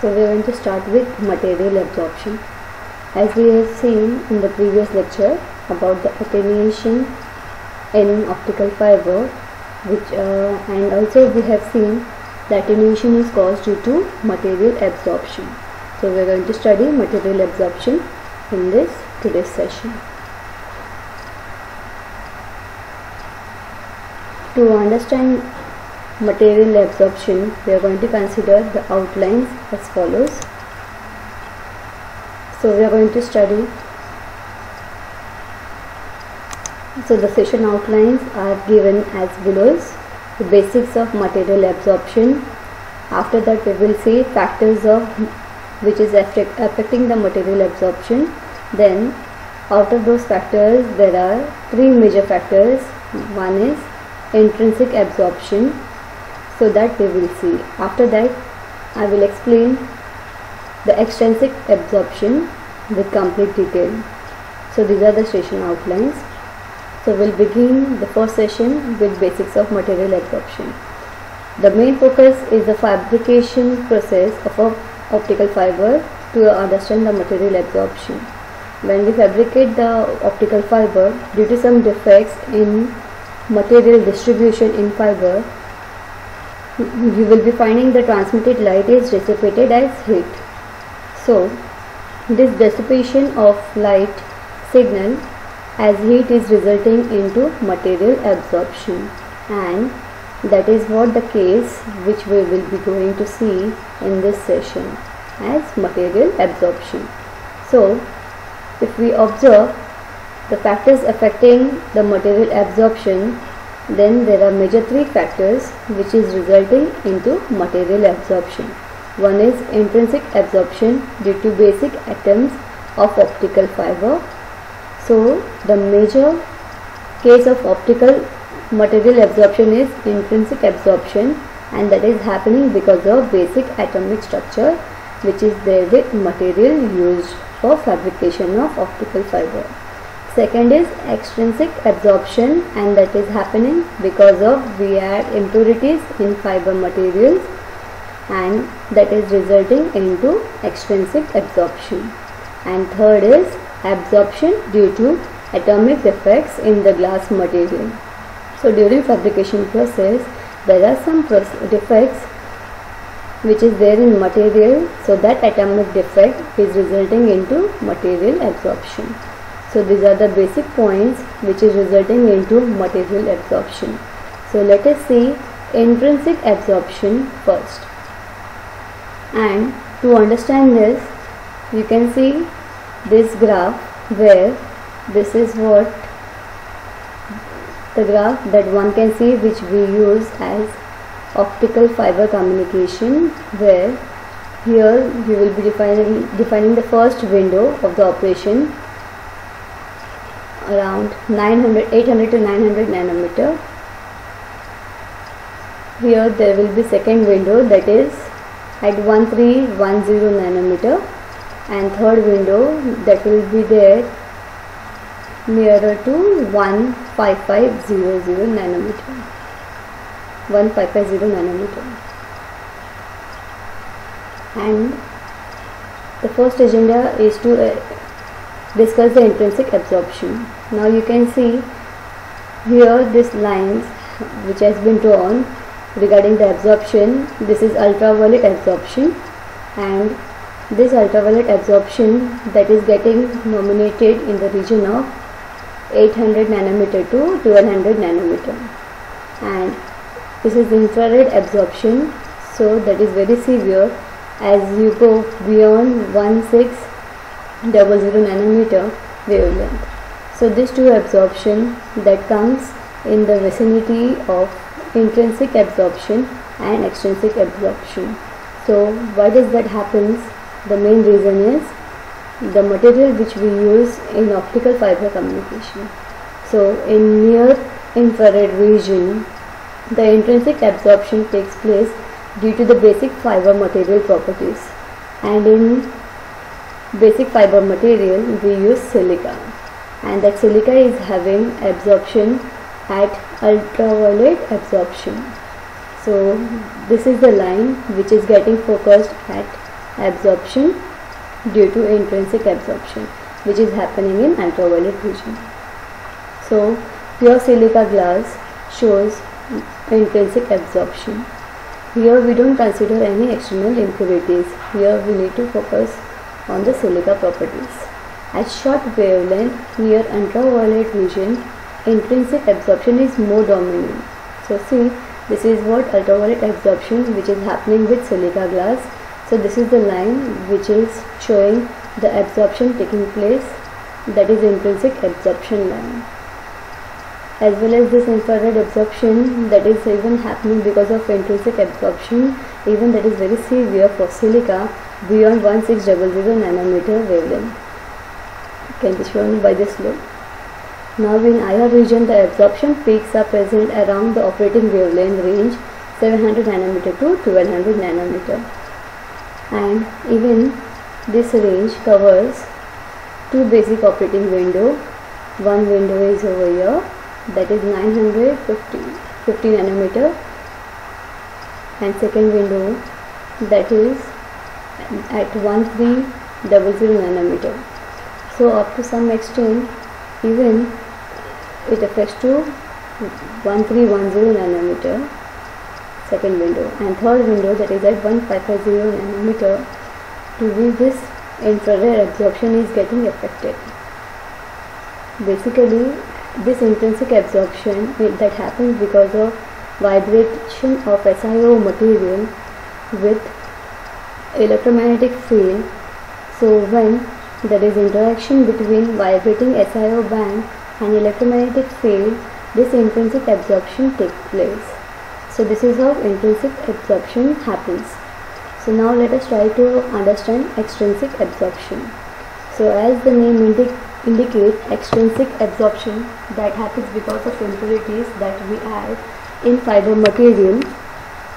So we are going to start with material absorption. As we have seen in the previous lecture about the attenuation in optical fiber, and also we have seen the attenuation is caused due to material absorption. So we are going to study material absorption in today's session. To understand material absorption, we are going to consider the outlines as follows. So we are going to study. So the session outlines are given as below. The basics of material absorption. After that we will see factors of which is affecting the material absorption. Then out of those factors there are three major factors. One is intrinsic absorption, so that we will see. After that I will explain the extrinsic absorption with complete detail. So these are the session outlines. So we'll begin the first session with basics of material absorption. The main focus is the fabrication process of an optical fiber to understand the material absorption. When we fabricate the optical fiber, due to some defects in material distribution in fiber, you will be finding the transmitted light is dissipated as heat. So this dissipation of light signal as heat is resulting into material absorption, and that is what the case which we will be going to see in this session as material absorption. So if we observe the factors affecting the material absorption, then there are major three factors which is resulting into material absorption. One is intrinsic absorption due to basic atoms of optical fiber. So the major case of optical material absorption is intrinsic absorption, and that is happening because of basic atomic structure which is there with material used for fabrication of optical fiber. Second is extrinsic absorption, and that is happening because of we add impurities in fiber materials, and that is resulting into extrinsic absorption. And third is absorption due to atomic defects in the glass material. So during fabrication process there are some defects which is there in material, so that atomic defect is resulting into material absorption. So these are the basic points which is resulting into material absorption. So let us see intrinsic absorption first. And to understand this, you can see this graph, where this is what the graph that one can see which we use as optical fiber communication, where here you will be defining the first window of the operation around 800 to 900 nanometer. Here there will be second window that is at 1310 nanometer, and third window that will be there nearer to 15500 nanometer. 1550 nanometer. And the first agenda is to discuss the intrinsic absorption. Now you can see here this lines which has been drawn regarding the absorption. This is ultraviolet absorption, and this ultraviolet absorption that is getting nominated in the region of 800 nanometer to 1200 nanometer, and this is infrared absorption. So that is very severe as you go beyond 1600 nanometer wavelength. So these two absorption that comes in the vicinity of intrinsic absorption and extrinsic absorption. So why does that happens? The main reason is the material which we use in optical fiber communication. So in near infrared region, the intrinsic absorption takes place due to the basic fiber material properties, and in basic fiber material we use silica, and that silica is having absorption at ultraviolet absorption. So this is the line which is getting focused at absorption due to intrinsic absorption, which is happening in ultraviolet region. So pure silica glass shows intrinsic absorption. Here we don't consider any external impurities. Here we need to focus on the silica properties. At short wavelength near ultraviolet region, intrinsic absorption is more dominant. So see, this is what ultraviolet absorption which is happening with silica glass. So this is the line which is showing the absorption taking place, that is intrinsic absorption line. As well as this infrared absorption that is even happening because of intrinsic absorption, even that is very severe for silica beyond 1600 nanometer wavelength. Can be shown by this loop. Now in IR region, the absorption peaks are present around the operating wavelength range 700 nanometer to 1200 nanometer, and even this range covers two basic operating window. One window is over here, that is 950 nanometer, and second window that is at 1300 nanometer. So up to some extent even it affects to 1310 nanometer second window, and third window that is at 1550 nanometer. To which this infrared absorption is getting affected. Basically this intrinsic absorption that happens because of vibration of SiO material with electromagnetic field. So when there is interaction between vibrating SiO band and electromagnetic field, this intrinsic absorption takes place. So this is how intrinsic absorption happens. So now let us try to understand extrinsic absorption. So as the name indicates, extrinsic absorption that happens because of impurities that we add in fiber material.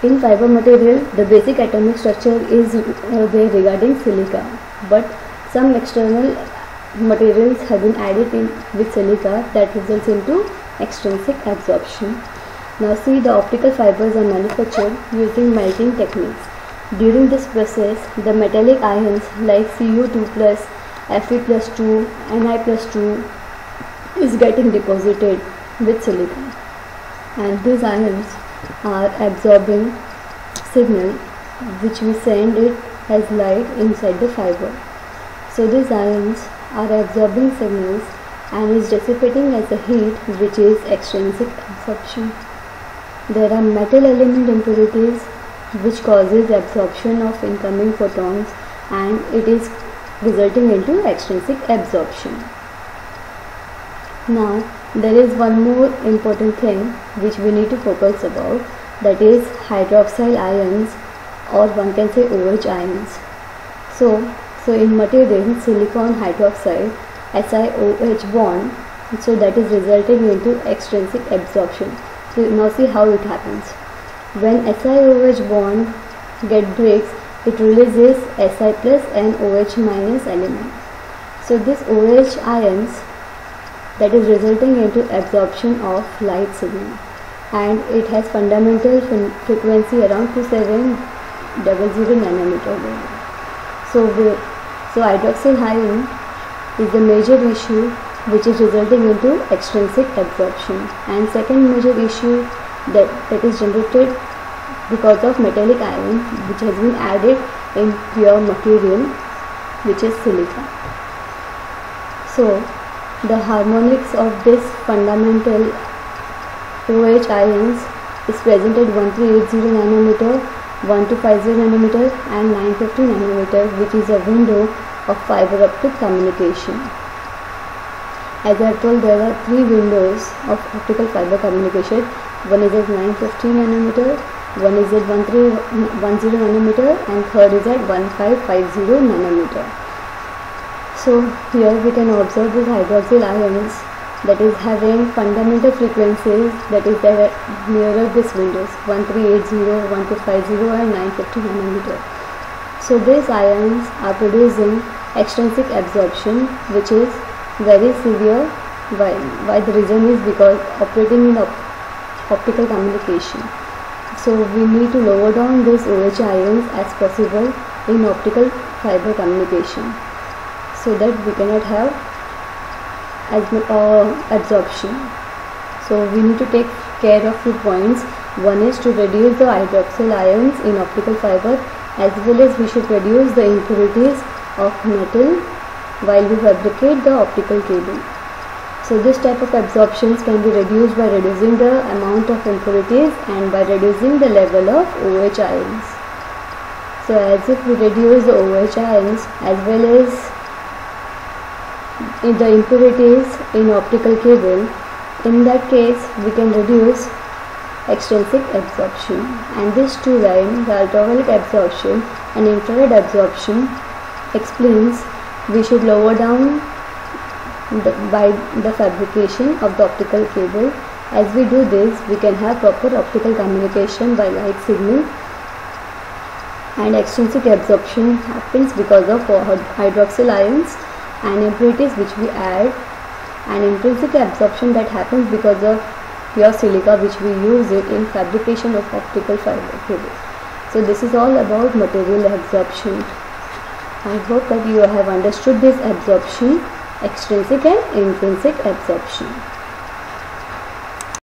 In fiber material, the basic atomic structure is there regarding silica, but some external materials have been added in with silica that results into extrinsic absorption. Now see, the optical fibers are manufactured using melting techniques. During this process, the metallic ions like Cu2+, Fe+2, Ni+2 is getting deposited with silica, and these ions are absorbing signal which we send it as light inside the fiber. So these ions are absorbing signals and is dissipating as a heat, which is extrinsic absorption. There are metal element impurities which causes absorption of incoming photons, and it is resulting into extrinsic absorption. Now there is one more important thing which we need to focus about, that is hydroxyl ions, or one can say OH ions. So in material silicon hydroxide SiOH bond, so that is resulting into extrinsic absorption. So now see how it happens. When SiOH bond breaks, it releases Si plus and OH minus element. So this OH ions that is resulting into absorption of light signal, and it has fundamental frequency around 2700 nanometer level. So hydroxyl ion is the major issue which is resulting into extrinsic absorption, and second major issue that is generated because of metallic ion which has been added in pure material, which is silica. So the harmonics of this fundamental OH ions is present at 1380 nanometer, 1250 nanometer and 950 nanometer, which is a window of fiber optic communication. As I told, there are three windows of optical fiber communication. One is at 950 nanometer, one is at 1310 nanometer, and third is at 1550 nanometer. So here we can observe these hydroxyl ions that is having fundamental frequencies that is there nearer these windows 1380, 1250 and 950 nanometer. So these ions are producing extrinsic absorption, which is very severe. Why the reason is because operating in optical communication. So we need to lower down these OH ions as possible in optical fiber communication, so that we cannot have as much absorption. So we need to take care of 2 points. One is to reduce the hydroxyl ions in optical fiber, as well as we should reduce the impurities of metal while we fabricate the optical cable. So this type of absorptions can be reduced by reducing the amount of impurities and by reducing the level of OH ions. So as if we reduce the OH ions as well as in the impurities in optical cable, in that case we can reduce extrinsic absorption. And these 2 lines, the ultraviolet absorption and infrared absorption, explains we should lower down by the fabrication of the optical cable. As we do this, we can have proper optical communication by light signal. And extrinsic absorption happens because of hydroxyl ions and impurities which we add, and intrinsic absorption that happens because of pure silica which we use it in fabrication of optical fiber cables. So this is all about material absorption. I hope that you have understood this absorption, extrinsic and intrinsic absorption.